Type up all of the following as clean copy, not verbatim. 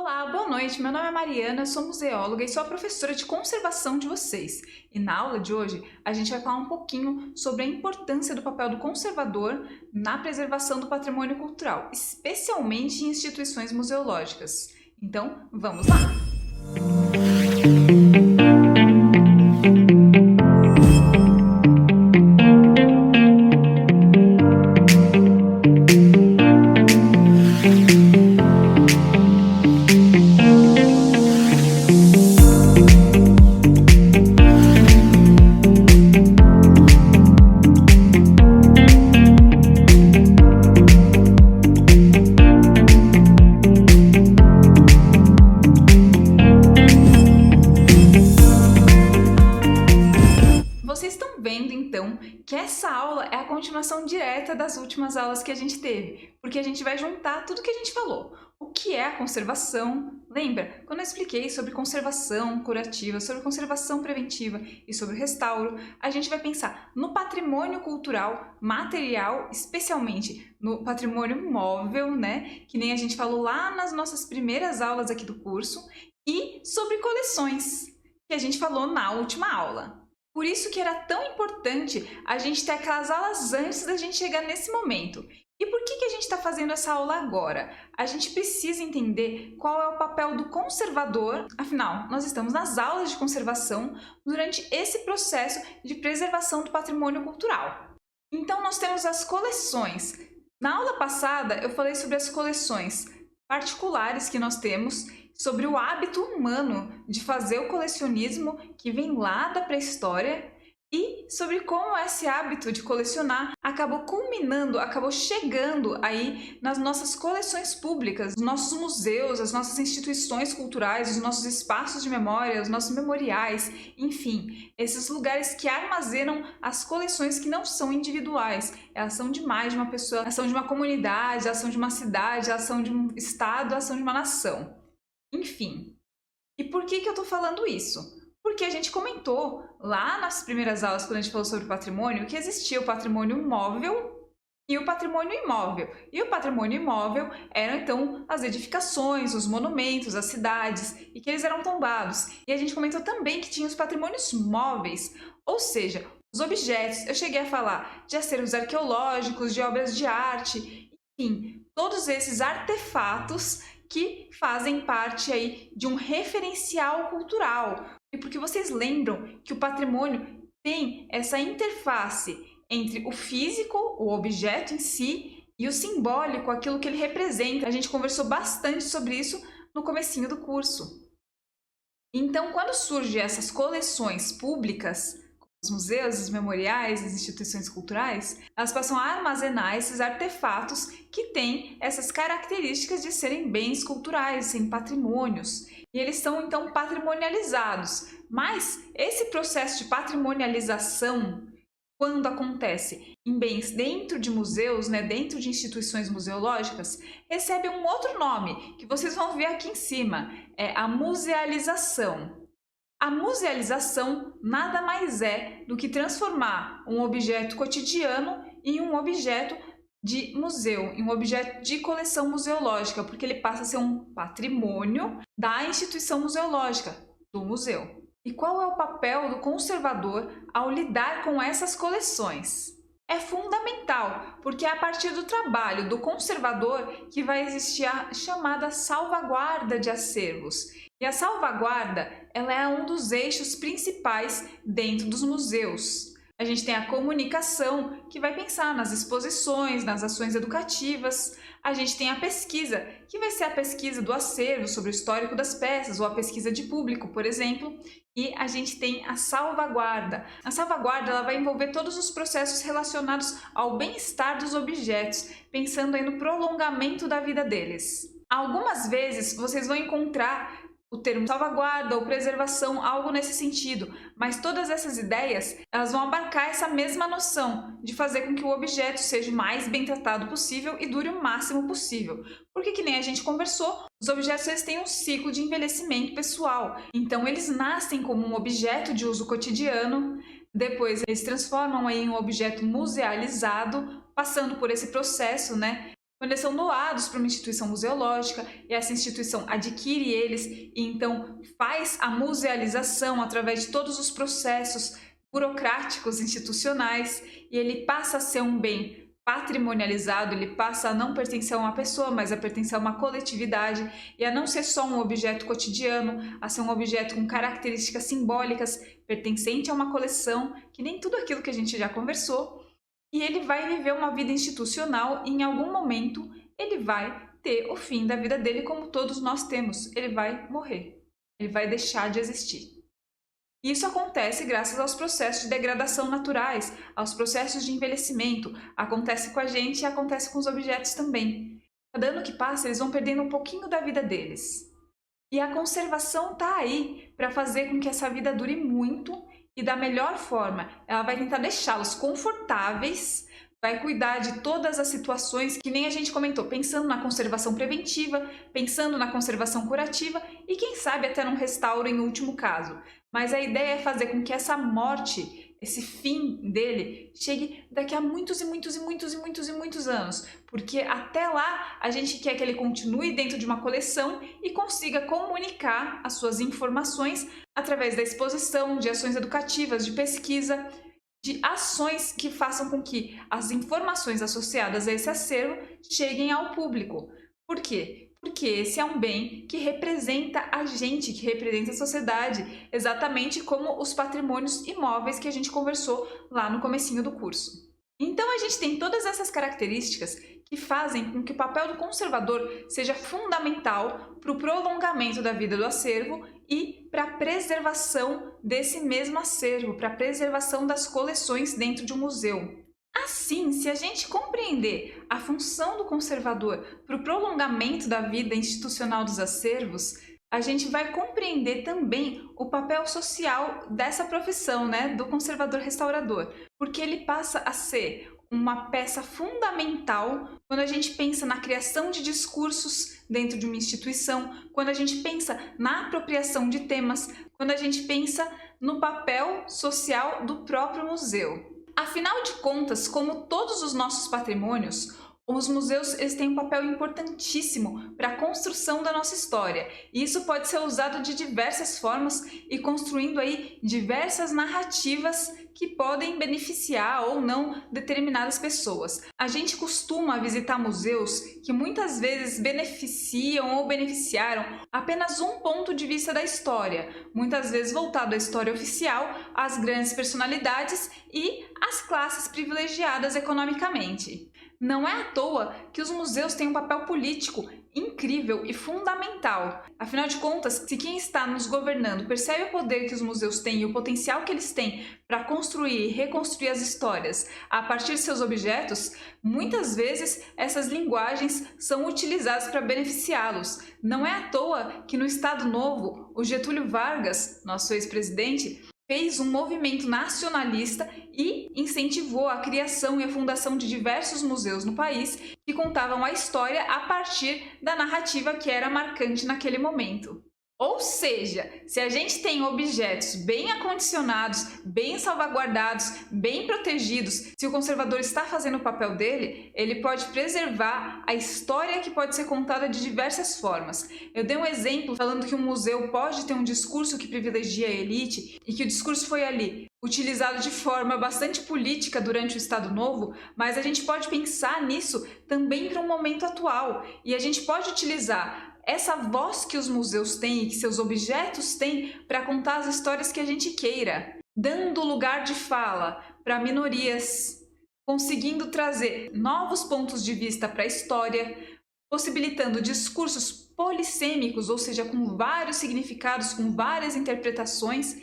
Olá, boa noite. Meu nome é Mariana, eu sou museóloga e sou a professora de conservação de vocês. E na aula de hoje a gente vai falar um pouquinho sobre a importância do papel do conservador na preservação do patrimônio cultural, especialmente em instituições museológicas. Então, vamos lá! Vocês estão vendo, então, que essa aula é a continuação direta das últimas aulas que a gente teve, porque a gente vai juntar tudo que a gente falou. O que é a conservação? Lembra? Quando eu expliquei sobre conservação curativa, sobre conservação preventiva e sobre o restauro, a gente vai pensar no patrimônio cultural material, especialmente no patrimônio móvel, né? Que nem a gente falou lá nas nossas primeiras aulas aqui do curso, e sobre coleções, que a gente falou na última aula. Por isso que era tão importante a gente ter aquelas aulas antes da gente chegar nesse momento. E por que a gente está fazendo essa aula agora? A gente precisa entender qual é o papel do conservador, afinal, nós estamos nas aulas de conservação durante esse processo de preservação do patrimônio cultural. Então nós temos as coleções. Na aula passada eu falei sobre as coleções particulares que nós temos, sobre o hábito humano de fazer o colecionismo que vem lá da pré-história e sobre como esse hábito de colecionar acabou culminando, acabou chegando aí nas nossas coleções públicas, nos nossos museus, as nossas instituições culturais, os nossos espaços de memória, os nossos memoriais, enfim, esses lugares que armazenam as coleções que não são individuais, elas são de mais de uma pessoa, elas são de uma comunidade, elas são de uma cidade, elas são de um estado, elas são de uma nação. Enfim, e por que eu estou falando isso? Porque a gente comentou lá nas primeiras aulas, quando a gente falou sobre patrimônio, que existia o patrimônio móvel e o patrimônio imóvel. E o patrimônio imóvel eram, então, as edificações, os monumentos, as cidades, e que eles eram tombados. E a gente comentou também que tinha os patrimônios móveis, ou seja, os objetos. Eu cheguei a falar de acervos arqueológicos, de obras de arte, enfim, todos esses artefatos que fazem parte aí de um referencial cultural. E porque vocês lembram que o patrimônio tem essa interface entre o físico, o objeto em si, e o simbólico, aquilo que ele representa. A gente conversou bastante sobre isso no comecinho do curso. Então, quando surgem essas coleções públicas, os museus, os memoriais, as instituições culturais, elas passam a armazenar esses artefatos que têm essas características de serem bens culturais, serem patrimônios. E eles são, então, patrimonializados. Mas esse processo de patrimonialização, quando acontece em bens dentro de museus, né, dentro de instituições museológicas, recebe um outro nome, que vocês vão ver aqui em cima, é a musealização. A musealização nada mais é do que transformar um objeto cotidiano em um objeto de museu, em um objeto de coleção museológica, porque ele passa a ser um patrimônio da instituição museológica, do museu. E qual é o papel do conservador ao lidar com essas coleções? É fundamental, porque é a partir do trabalho do conservador que vai existir a chamada salvaguarda de acervos. E a salvaguarda, ela é um dos eixos principais dentro dos museus. A gente tem a comunicação, que vai pensar nas exposições, nas ações educativas. A gente tem a pesquisa, que vai ser a pesquisa do acervo sobre o histórico das peças, ou a pesquisa de público, por exemplo. E a gente tem a salvaguarda. A salvaguarda ela vai envolver todos os processos relacionados ao bem-estar dos objetos, pensando aí no prolongamento da vida deles. Algumas vezes vocês vão encontrar o termo salvaguarda ou preservação, algo nesse sentido, mas todas essas ideias elas vão abarcar essa mesma noção de fazer com que o objeto seja o mais bem tratado possível e dure o máximo possível. Porque, que nem a gente conversou, os objetos eles têm um ciclo de envelhecimento pessoal, então eles nascem como um objeto de uso cotidiano, depois eles transformam em um objeto musealizado, passando por esse processo, né? quando eles são doados para uma instituição museológica e essa instituição adquire eles e então faz a musealização através de todos os processos burocráticos institucionais e ele passa a ser um bem patrimonializado, ele passa a não pertencer a uma pessoa, mas a pertencer a uma coletividade e a não ser só um objeto cotidiano, a ser um objeto com características simbólicas pertencente a uma coleção, que nem tudo aquilo que a gente já conversou, e ele vai viver uma vida institucional e em algum momento ele vai ter o fim da vida dele como todos nós temos, ele vai morrer, ele vai deixar de existir. Isso acontece graças aos processos de degradação naturais, aos processos de envelhecimento. Acontece com a gente e acontece com os objetos também. Cada ano que passa, eles vão perdendo um pouquinho da vida deles. E a conservação está aí para fazer com que essa vida dure muito e da melhor forma. Ela vai tentar deixá-los confortáveis, vai cuidar de todas as situações que nem a gente comentou, pensando na conservação preventiva, pensando na conservação curativa e quem sabe até num restauro em último caso. Mas a ideia é fazer com que essa morte, esse fim dele, chegue daqui a muitos e muitos e muitos e muitos e muitos anos. Porque até lá a gente quer que ele continue dentro de uma coleção e consiga comunicar as suas informações através da exposição, de ações educativas, de pesquisa, de ações que façam com que as informações associadas a esse acervo cheguem ao público. Por quê? Porque esse é um bem que representa a gente, que representa a sociedade, exatamente como os patrimônios imóveis que a gente conversou lá no comecinho do curso. Então a gente tem todas essas características que fazem com que o papel do conservador seja fundamental para o prolongamento da vida do acervo e para a preservação desse mesmo acervo, para a preservação das coleções dentro de um museu. Assim, se a gente compreender a função do conservador para o prolongamento da vida institucional dos acervos, a gente vai compreender também o papel social dessa profissão, do conservador restaurador, porque ele passa a ser uma peça fundamental quando a gente pensa na criação de discursos dentro de uma instituição, quando a gente pensa na apropriação de temas, quando a gente pensa no papel social do próprio museu. Afinal de contas, como todos os nossos patrimônios, os museus têm um papel importantíssimo para a construção da nossa história. E isso pode ser usado de diversas formas e construindo aí diversas narrativas que podem beneficiar ou não determinadas pessoas. A gente costuma visitar museus que muitas vezes beneficiam ou beneficiaram apenas um ponto de vista da história, muitas vezes voltado à história oficial, às grandes personalidades e às classes privilegiadas economicamente. Não é à toa que os museus têm um papel político incrível e fundamental. Afinal de contas, se quem está nos governando percebe o poder que os museus têm e o potencial que eles têm para construir e reconstruir as histórias a partir de seus objetos, muitas vezes essas linguagens são utilizadas para beneficiá-los. Não é à toa que no Estado Novo, o Getúlio Vargas, nosso ex-presidente, fez um movimento nacionalista e incentivou a criação e a fundação de diversos museus no país que contavam a história a partir da narrativa que era marcante naquele momento. Ou seja, se a gente tem objetos bem acondicionados, bem salvaguardados, bem protegidos, se o conservador está fazendo o papel dele, ele pode preservar a história que pode ser contada de diversas formas. Eu dei um exemplo falando que um museu pode ter um discurso que privilegia a elite e que o discurso foi ali utilizado de forma bastante política durante o Estado Novo, mas a gente pode pensar nisso também para um momento atual e a gente pode utilizar essa voz que os museus têm e que seus objetos têm para contar as histórias que a gente queira, dando lugar de fala para minorias, conseguindo trazer novos pontos de vista para a história, possibilitando discursos polissêmicos, ou seja, com vários significados, com várias interpretações.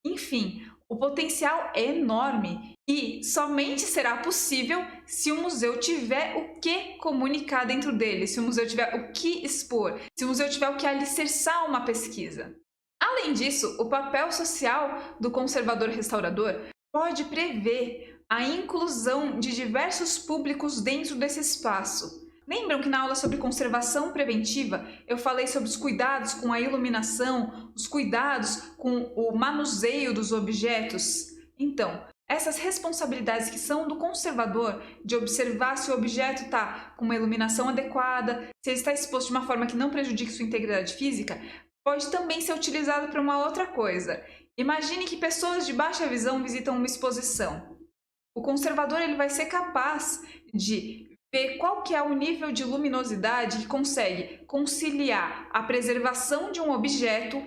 Enfim, o potencial é enorme e somente será possível se o museu tiver o que comunicar dentro dele, se o museu tiver o que expor, se o museu tiver o que alicerçar uma pesquisa. Além disso, o papel social do conservador restaurador pode prever a inclusão de diversos públicos dentro desse espaço. Lembram que na aula sobre conservação preventiva eu falei sobre os cuidados com a iluminação, os cuidados com o manuseio dos objetos? Então, Essas responsabilidades que são do conservador, de observar se o objeto está com uma iluminação adequada, se ele está exposto de uma forma que não prejudique sua integridade física, pode também ser utilizado para uma outra coisa. Imagine que pessoas de baixa visão visitam uma exposição. O conservador ele vai ser capaz de ver qual que é o nível de luminosidade que consegue conciliar a preservação de um objeto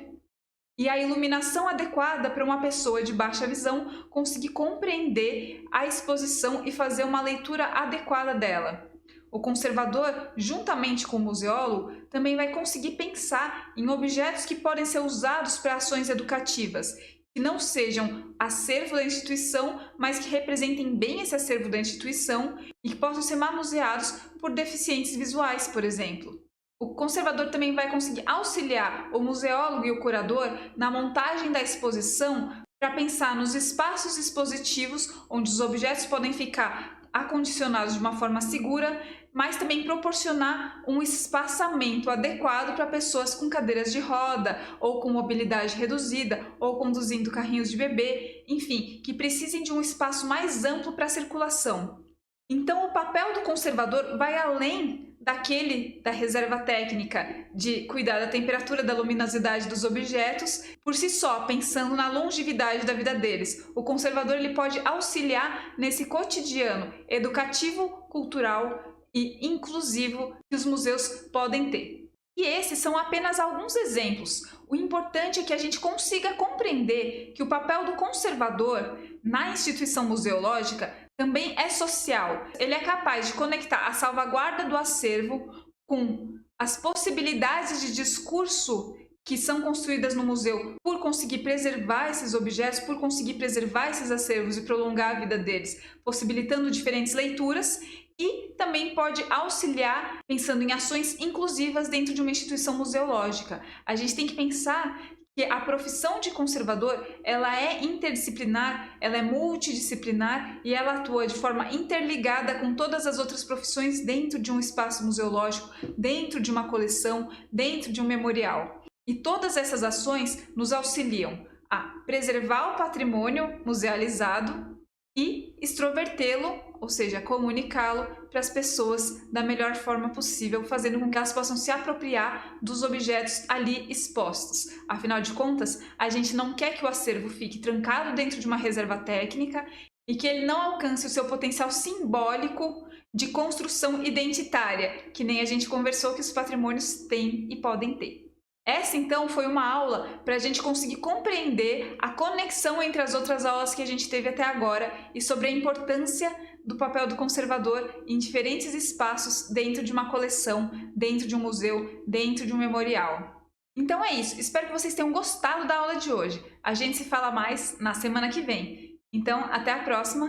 e a iluminação adequada para uma pessoa de baixa visão conseguir compreender a exposição e fazer uma leitura adequada dela. O conservador, juntamente com o museólogo, também vai conseguir pensar em objetos que podem ser usados para ações educativas, que não sejam acervo da instituição, mas que representem bem esse acervo da instituição e que possam ser manuseados por deficientes visuais, por exemplo. O conservador também vai conseguir auxiliar o museólogo e o curador na montagem da exposição para pensar nos espaços expositivos onde os objetos podem ficar acondicionados de uma forma segura, mas também proporcionar um espaçamento adequado para pessoas com cadeiras de roda, ou com mobilidade reduzida, ou conduzindo carrinhos de bebê, enfim, que precisem de um espaço mais amplo para a circulação. Então, o papel do conservador vai além daquele da reserva técnica de cuidar da temperatura, da luminosidade dos objetos, por si só, pensando na longevidade da vida deles. O conservador ele pode auxiliar nesse cotidiano educativo, cultural e inclusivo que os museus podem ter. E esses são apenas alguns exemplos. O importante é que a gente consiga compreender que o papel do conservador na instituição museológica também é social. Ele é capaz de conectar a salvaguarda do acervo com as possibilidades de discurso que são construídas no museu por conseguir preservar esses objetos, por conseguir preservar esses acervos e prolongar a vida deles, possibilitando diferentes leituras, e também pode auxiliar pensando em ações inclusivas dentro de uma instituição museológica. A gente tem que pensar que a profissão de conservador ela é interdisciplinar, ela é multidisciplinar e ela atua de forma interligada com todas as outras profissões dentro de um espaço museológico, dentro de uma coleção, dentro de um memorial. E todas essas ações nos auxiliam a preservar o patrimônio musealizado e extrovertê-lo, ou seja, comunicá-lo para as pessoas da melhor forma possível, fazendo com que elas possam se apropriar dos objetos ali expostos. Afinal de contas, a gente não quer que o acervo fique trancado dentro de uma reserva técnica e que ele não alcance o seu potencial simbólico de construção identitária, que nem a gente conversou que os patrimônios têm e podem ter. Essa, então, foi uma aula para a gente conseguir compreender a conexão entre as outras aulas que a gente teve até agora e sobre a importância do papel do conservador em diferentes espaços dentro de uma coleção, dentro de um museu, dentro de um memorial. Então é isso, espero que vocês tenham gostado da aula de hoje. A gente se fala mais na semana que vem. Então, até a próxima.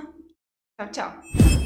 Tchau, tchau!